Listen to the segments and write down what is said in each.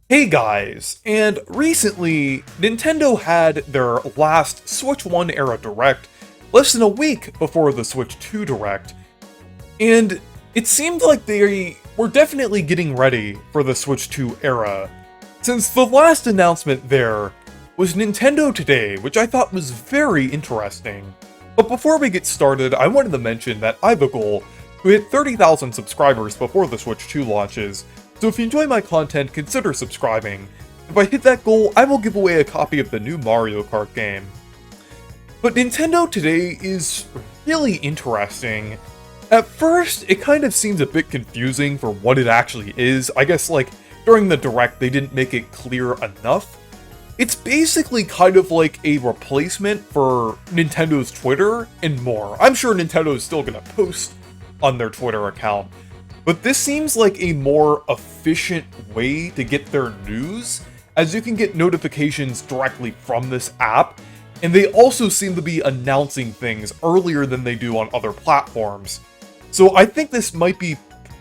Hey guys, and recently, Nintendo had their last Switch 1 era Direct less than a week before the Switch 2 Direct, and it seemed like they were definitely getting ready for the Switch 2 era, since the last announcement there was Nintendo Today, which I thought was very interesting. But before we get started, I wanted to mention that I have a goal to hit 30,000 subscribers before the Switch 2 launches, so if you enjoy my content, consider subscribing. If I hit that goal, I will give away a copy of the new Mario Kart game. But Nintendo Today is really interesting. At first, it kind of seems a bit confusing for what it actually is. I guess, like, during the Direct, they didn't make it clear enough. It's basically kind of like a replacement for Nintendo's Twitter and more. I'm sure Nintendo is still gonna post on their Twitter account, but this seems like a more efficient way to get their news, as you can get notifications directly from this app, and they also seem to be announcing things earlier than they do on other platforms. So I think this might be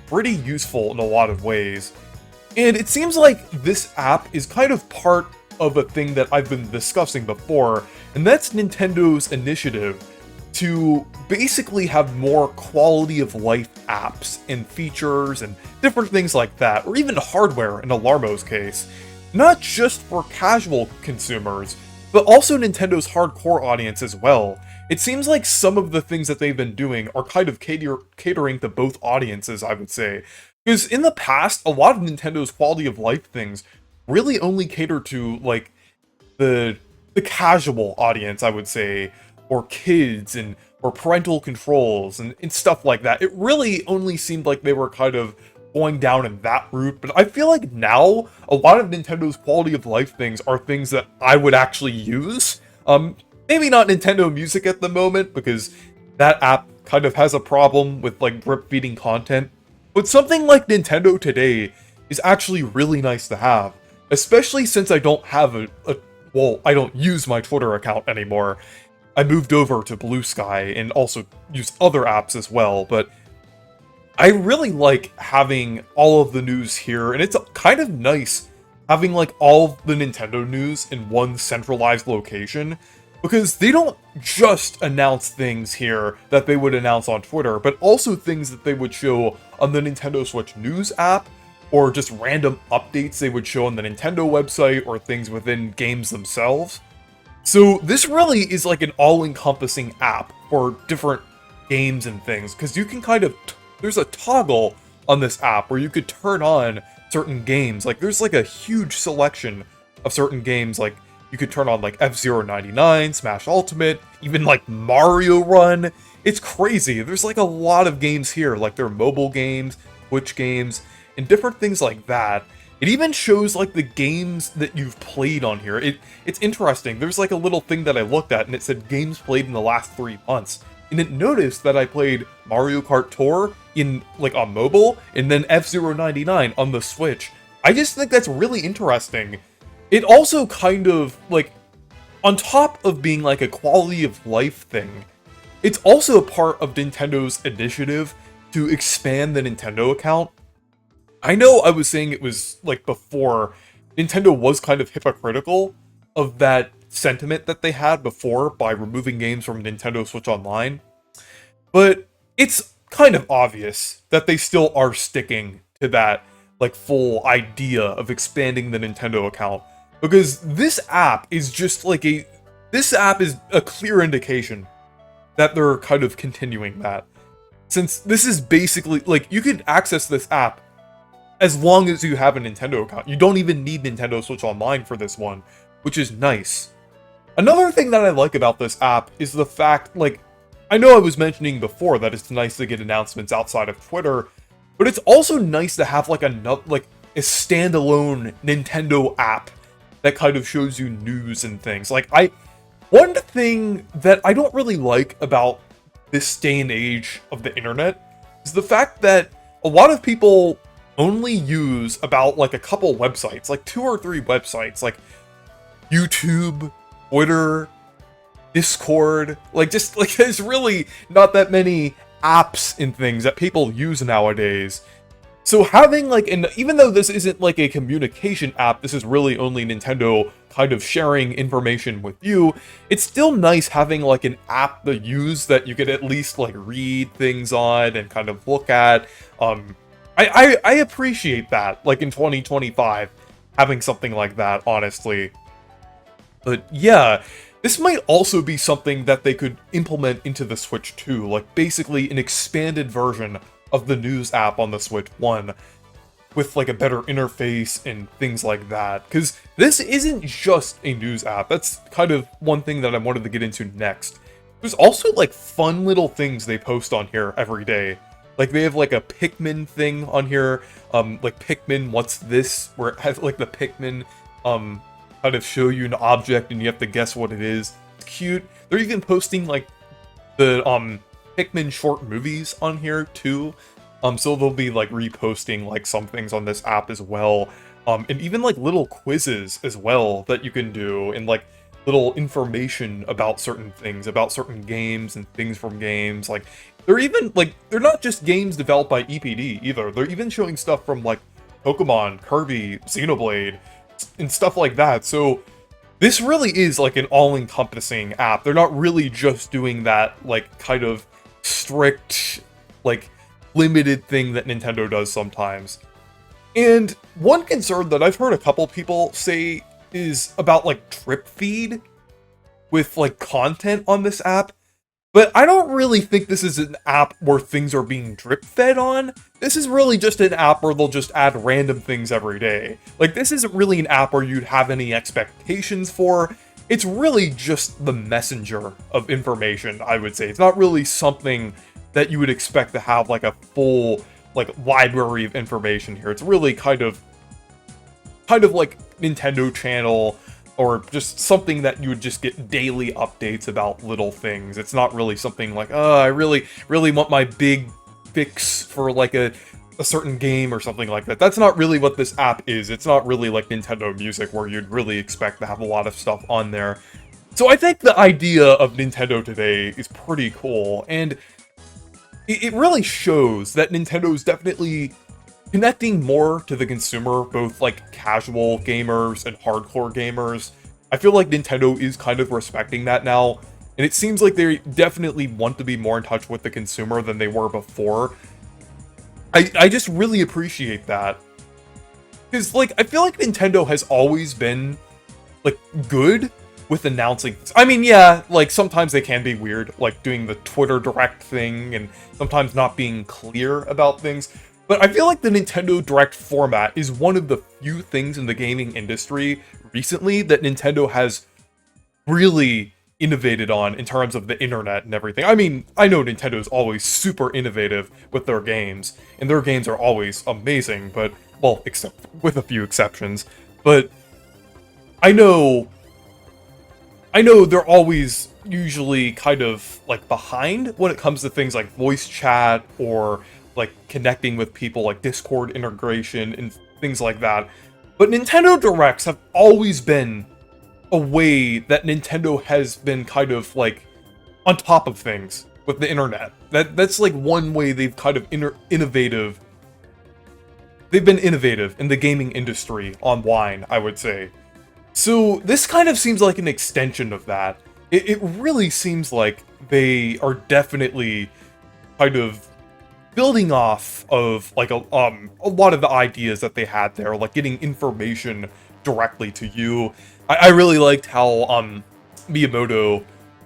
pretty useful in a lot of ways. And it seems like this app is kind of part of a thing that I've been discussing before, and that's Nintendo's initiative to basically have more quality of life apps and features and different things like that, or even hardware in Alarmo's case, not just for casual consumers, but also Nintendo's hardcore audience as well. It seems like some of the things that they've been doing are kind of catering to both audiences, I would say. Because in the past, a lot of Nintendo's quality of life things really only cater to, like, the casual audience, I would say, or kids and or parental controls and stuff like that. It really only seemed like they were kind of going down in that route, but I feel like now a lot of Nintendo's quality of life things are things that I would actually use. Maybe not Nintendo Music at the moment, because that app kind of has a problem with, like, drip feeding content, but something like Nintendo Today is actually really nice to have, especially since I don't have well, I don't use my Twitter account anymore. I moved over to Blue Sky and also use other apps as well, but I really like having all of the news here, and it's kind of nice having, like, all of the Nintendo news in one centralized location, because they don't just announce things here that they would announce on Twitter, but also things that they would show on the Nintendo Switch News app, or just random updates they would show on the Nintendo website, or things within games themselves. So this really is like an all-encompassing app for different games and things, because you can kind of, there's a toggle on this app where you could turn on certain games. Like, there's like a huge selection of certain games, like you could turn on like F-Zero 99, Smash Ultimate, even like Mario Run. It's crazy. There's like a lot of games here, like their mobile games, Twitch games, and different things like that. It even shows like the games that you've played on here. It's interesting. There's like a little thing that I looked at and it said games played in the last 3 months. And it noticed that I played Mario Kart Tour in, like, on mobile, and then F-Zero 99 on the Switch. I just think that's really interesting. It also kind of, like, on top of being like a quality of life thing, it's also a part of Nintendo's initiative to expand the Nintendo account. I know I was saying it was, like, before, Nintendo was kind of hypocritical of that sentiment that they had before by removing games from Nintendo Switch Online, but it's kind of obvious that they still are sticking to that, like, full idea of expanding the Nintendo account, because this app is just like this app is a clear indication that they're kind of continuing that. Since this is basically, like, you can access this app as long as you have a Nintendo account. You don't even need Nintendo Switch Online for this one, which is nice. Another thing that I like about this app is the fact, like, I know I was mentioning before that it's nice to get announcements outside of Twitter, but it's also nice to have, like, a standalone Nintendo app that kind of shows you news and things. Like, one thing that I don't really like about this day and age of the internet is the fact that a lot of people only use about, like, a couple websites, like 2 or 3 websites, like YouTube, Twitter, Discord, like, just, like, there's really not that many apps and things that people use nowadays. So having like even though this isn't like a communication app, this is really only Nintendo kind of sharing information with you, it's still nice having like an app to use that you could at least like read things on and kind of look at. I appreciate that, like in 2025, having something like that, honestly. But yeah, this might also be something that they could implement into the Switch 2, like basically an expanded version of the news app on the Switch 1, with like a better interface and things like that. Because this isn't just a news app. That's kind of one thing that I wanted to get into next. There's also like fun little things they post on here every day. Like they have like a Pikmin thing on here, like Pikmin, what's this? Where it has like the Pikmin, kind of show you an object and you have to guess what it is. It's cute. They're even posting like the Pikmin short movies on here too. So they'll be like reposting like some things on this app as well. And even like little quizzes as well that you can do, and like little information about certain things, about certain games and things from games. Like they're even like, they're not just games developed by EPD either. They're even showing stuff from like Pokemon, Kirby, Xenoblade, and stuff like that. So this really is like an all-encompassing app. They're not really just doing that like kind of strict, like limited thing that Nintendo does sometimes. And one concern that I've heard a couple people say is about like drip feed with like content on this app. But I don't really think this is an app where things are being drip fed on. This is really just an app where they'll just add random things every day. Like, this isn't really an app where you'd have any expectations for. It's really just the messenger of information, I would say. It's not really something that you would expect to have like a full like library of information here. It's really kind of like Nintendo Channel, or just something that you would just get daily updates about little things. It's not really something like, oh, I really want my big fix for like a certain game or something like that. That's not really what this app is. It's not really like Nintendo Music where you'd really expect to have a lot of stuff on there. So I think the idea of Nintendo today is pretty cool, and it really shows that Nintendo's definitely connecting more to the consumer, both like casual gamers and hardcore gamers. I feel like Nintendo is kind of respecting that now, and it seems like they definitely want to be more in touch with the consumer than they were before. I just really appreciate that. Because, like, I feel like Nintendo has always been, like, good with announcing things. I mean, yeah, like, sometimes they can be weird, like doing the Twitter Direct thing, and sometimes not being clear about things. But I feel like the Nintendo Direct format is one of the few things in the gaming industry recently that Nintendo has really innovated on in terms of the internet and everything. I mean, I know Nintendo's always super innovative with their games, and their games are always amazing, but, well, except with a few exceptions. But I know they're always usually kind of like behind when it comes to things like voice chat or like connecting with people, like Discord integration and things like that. But Nintendo Directs have always been a way that Nintendo has been kind of like on top of things with the internet. That's like one way they've kind of innovative. They've been innovative in the gaming industry online, I would say. So this kind of seems like an extension of that. It really seems like they are definitely kind of building off of like a lot of the ideas that they had there, like getting information directly to you. I really liked how Miyamoto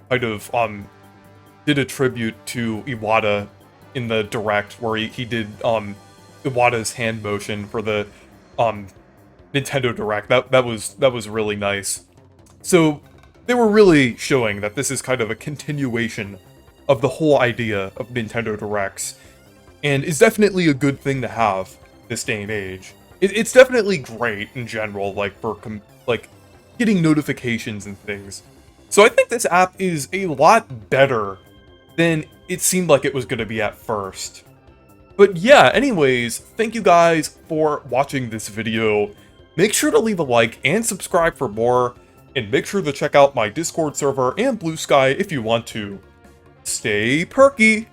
kind of did a tribute to Iwata in the Direct, where he did Iwata's hand motion for the Nintendo Direct. That was really nice. So they were really showing that this is kind of a continuation of the whole idea of Nintendo Directs, and is definitely a good thing to have this day and age. It's definitely great in general, like for getting notifications and things. So I think this app is a lot better than it seemed like it was going to be at first. But yeah, anyways, thank you guys for watching this video. Make sure to leave a like and subscribe for more, and make sure to check out my Discord server and Blue Sky if you want to. Stay perky!